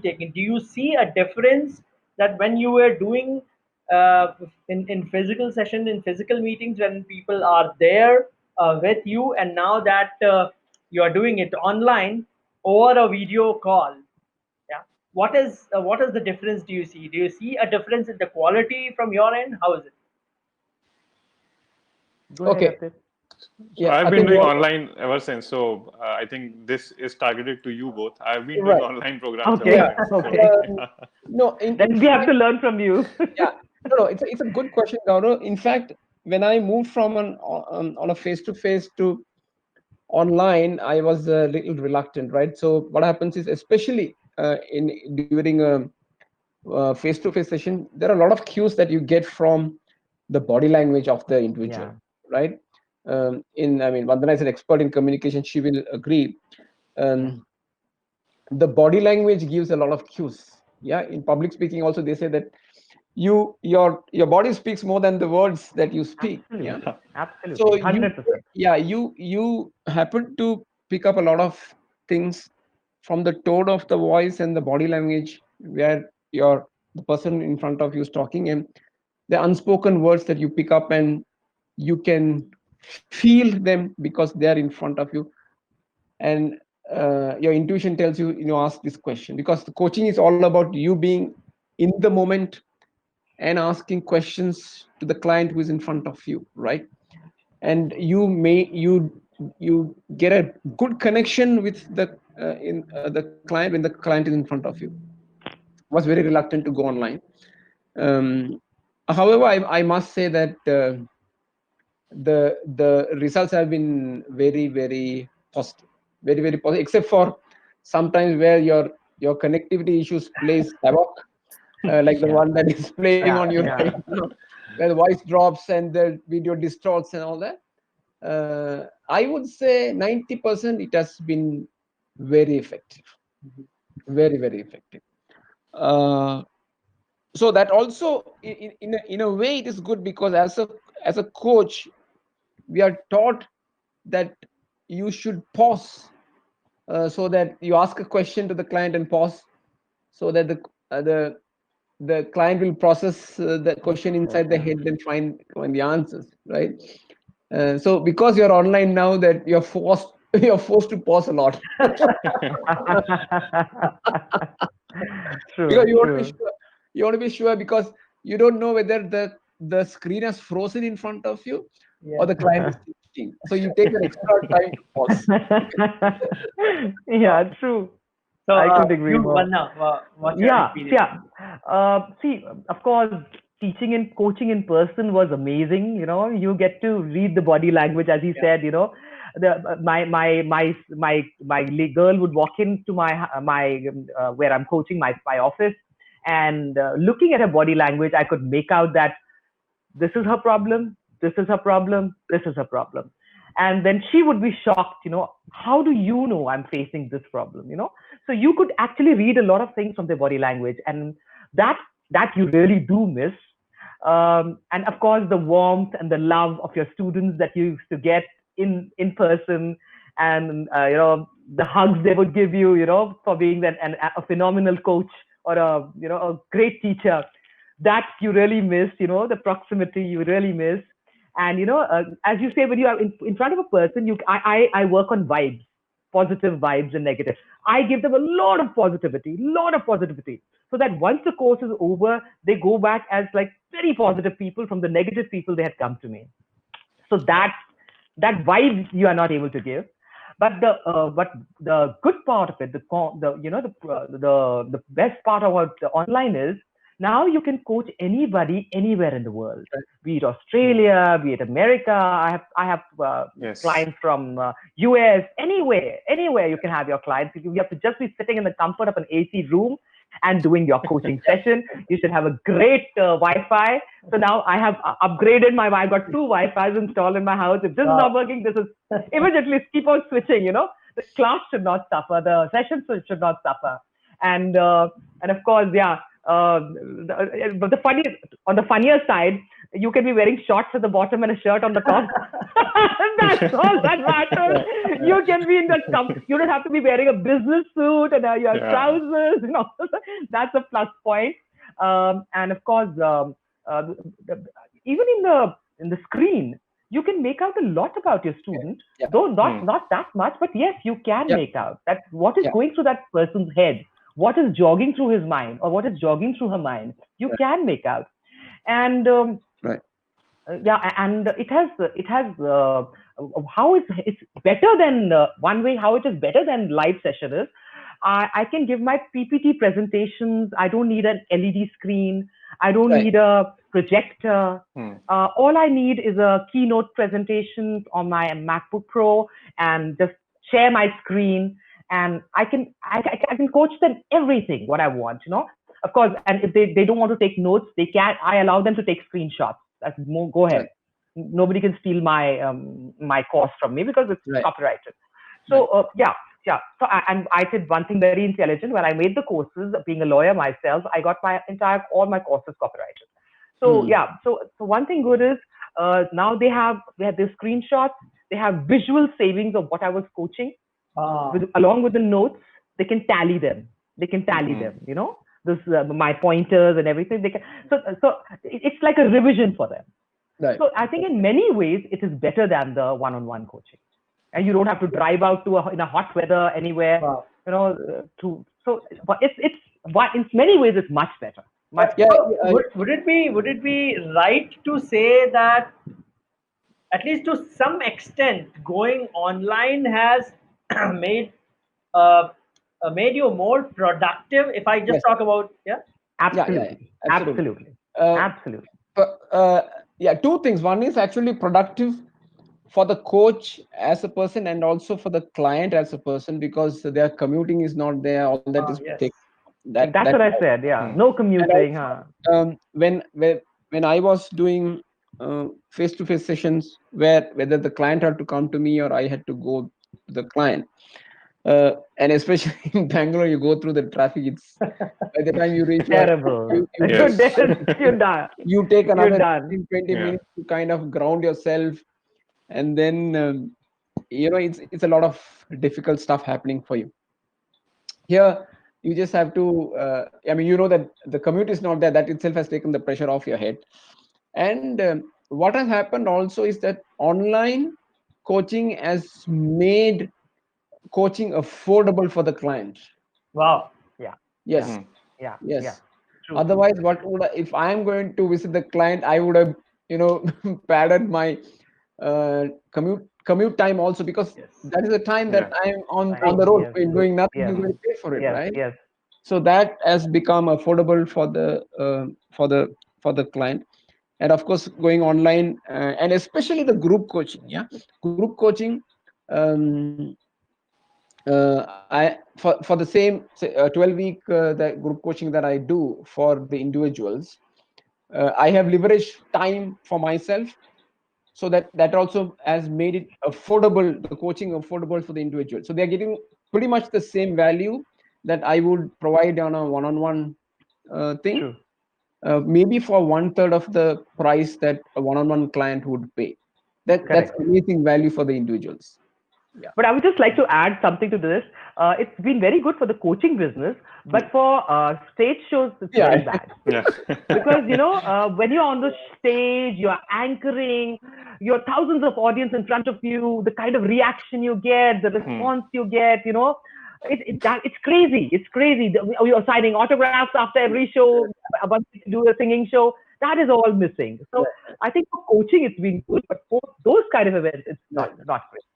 taken. Do you see a difference that when you were doing in physical session, in physical meetings, when people are there with you, and now that you are doing it online over a video call? Yeah. What is the difference do you see? Do you see a difference in the quality from your end? How is it? Go ahead, Okay. Atin. Yeah, I've I been think doing online ever since. So I think this is targeted to you both. I've been doing right. online programs Okay. ever Yeah. since. So Okay. No, in Then we have fact, to learn from you. yeah. No, it's a good question, Gaurav. In fact, when I moved from on a face-to-face to online, I was a little reluctant, right? So what happens is, especially in during a face-to-face session, there are a lot of cues that you get from the body language of the individual, Yeah. right? I mean, Vandana is an expert in communication. She will agree. Um, the body language gives a lot of cues. Yeah, in public speaking, also they say that your body speaks more than the words that you speak. Yeah. Absolutely. So Absolutely. 100%. you happen to pick up a lot of things from the tone of the voice and the body language where the person in front of you is talking, and the unspoken words that you pick up, and you can feel them because they are in front of you. And your intuition tells you, ask this question, because the coaching is all about you being in the moment and asking questions to the client who is in front of you, right? And you get a good connection with the client when the client is in front of you. Was very reluctant to go online. um, However, I must say that the results have been very, very positive, very, very positive, except for sometimes where your connectivity issues plays havoc, like the Yeah. one that is playing on Yeah. you right Yeah. now, where the voice drops and the video distorts and all that. I would say 90% it has been very effective, very, very effective. Uh, so that also in a way it is good, because as a coach we are taught that you should pause, so that you ask a question to the client and pause, so that the client will process the question inside the Yeah. head and find the answers, right? So because you're online now, that you're forced you're forced to pause a lot. Because True. you want to be True. sure, because you don't know whether the screen has frozen in front of you or Yeah. the client is thinking, so you take an extra time to pause. Yeah. True. So I couldn't agree you, more. Vanna, what's your Yeah, experience? yeah. See, of course, teaching and coaching in person was amazing. You get to read the body language, as he Yeah. said. My girl would walk into my where I'm coaching, my office, and looking at her body language, I could make out that this is her problem, this is her problem, this is her problem. And then she would be shocked, how do you know I'm facing this problem? So you could actually read a lot of things from their body language, and that that you really do miss. And of course, the warmth and the love of your students that you used to get in person, and the hugs they would give you, for being a phenomenal coach or a great teacher. That you really miss, the proximity you really miss. And as you say, when you are in front of a person, I work on vibes, positive vibes and negative. I give them a lot of positivity, so that once the course is over, they go back as like very positive people from the negative people they had come to me. So that vibe you are not able to give. But the good part of it, the best part about the online is, now you can coach anybody anywhere in the world, be it Australia, be it America. I have yes. clients from US. Anywhere you can have your clients. You have to just be sitting in the comfort of an AC room and doing your coaching session. You should have a great Wi-Fi. So now I have upgraded I've got two Wi-Fi's installed in my house. If this is not working, this is immediately keep on switching. The class should not suffer, the sessions should not suffer. And of course, yeah. But the funny, on the funnier side, You can be wearing shorts at the bottom and a shirt on the top. That's all that matters. You can be in the you don't have to be wearing a business suit and your Yeah. trousers. That's a plus point. And of course, uh, even in the screen, you can make out a lot about your student, Yeah. though not that much, but yes, you can Yeah. make out that what is Yeah. going through that person's head, what is jogging through his mind, or what is jogging through her mind. You Right. can make out, and Right. yeah, and it has how it's better than one way how it is better than live session is. I can give my PPT presentations. I don't need an LED screen. I don't Right. need a projector. Hmm. All I need is a keynote presentation on my MacBook Pro and just share my screen, and I can coach them everything what I want. Of course, and if they don't want to take notes, they can. I allow them to take screenshots. That's more. Go ahead. Right. Nobody can steal my course from me because it's Right. copyrighted. So yeah. So I did one thing very intelligent. When I made the courses, being a lawyer myself, I got all my courses copyrighted. So yeah. So one thing good is now they have their screenshots. They have visual savings of what I was coaching, along with the notes. They can tally them. This my pointers and everything. They can. So it's like a revision for them. Right. So I think in many ways it is better than the one-on-one coaching, and you don't have to drive out in a hot weather anywhere. Wow. But in many ways it's much better. Much Yeah. better. Would it be right to say that at least to some extent going online has made uh, made you more productive? If I just Yes. talk about Yeah. Absolutely. Absolutely. Absolutely. Yeah. Two things. One is actually productive for the coach as a person and also for the client as a person, because their commuting is not there. All that is yes. taken. That's what I said. Yeah. Hmm. No And commuting. also, Huh? when I was doing face-to-face sessions where whether the client had to come to me or I had to go to the client, and especially in Bangalore, you go through the traffic. It's by the time you reach your Terrible. You're Yes. dead. You're done. you take You're another done. 15, 20 Yeah. minutes to kind of ground yourself, and then it's a lot of difficult stuff happening for you. Here you just have to I mean, that the commute is not there. That itself has taken the pressure off your head. And what has happened also is that online coaching has made coaching affordable for the client. Wow. Yeah. Yes. Hmm. Yeah. Yes. Yeah. True. Otherwise, if I am going to visit the client, I would have padded my commute time also, because Yes. that is the time that Yeah. I am on Right. the road. Yes. Doing nothing, Yes. you're going to pay for it, Yes. right? Yes. So that has become affordable for the client. And of course, going online, and especially the group coaching. Yeah, group coaching. um, for the same 12-week the group coaching that I do for the individuals, I have leveraged time for myself, so that also has made it affordable, the coaching affordable for the individual. So they're getting pretty much the same value that I would provide on a one-on-one thing, True. maybe for 1/3 of the price that a one-on-one client would pay. That's Correct. amazing value for the individuals. Yeah. But I would just like to add something to this. It's been very good for the coaching business, but for stage shows, it's very bad. Yeah. Because when you're on the stage, you're anchoring, you're thousands of audience in front of you, the kind of reaction you get, the response you get, it's crazy. It's crazy. You're signing autographs after every show, once you do a singing show. That is all missing. So I think for coaching it's been good, but for those kind of events, it's not great.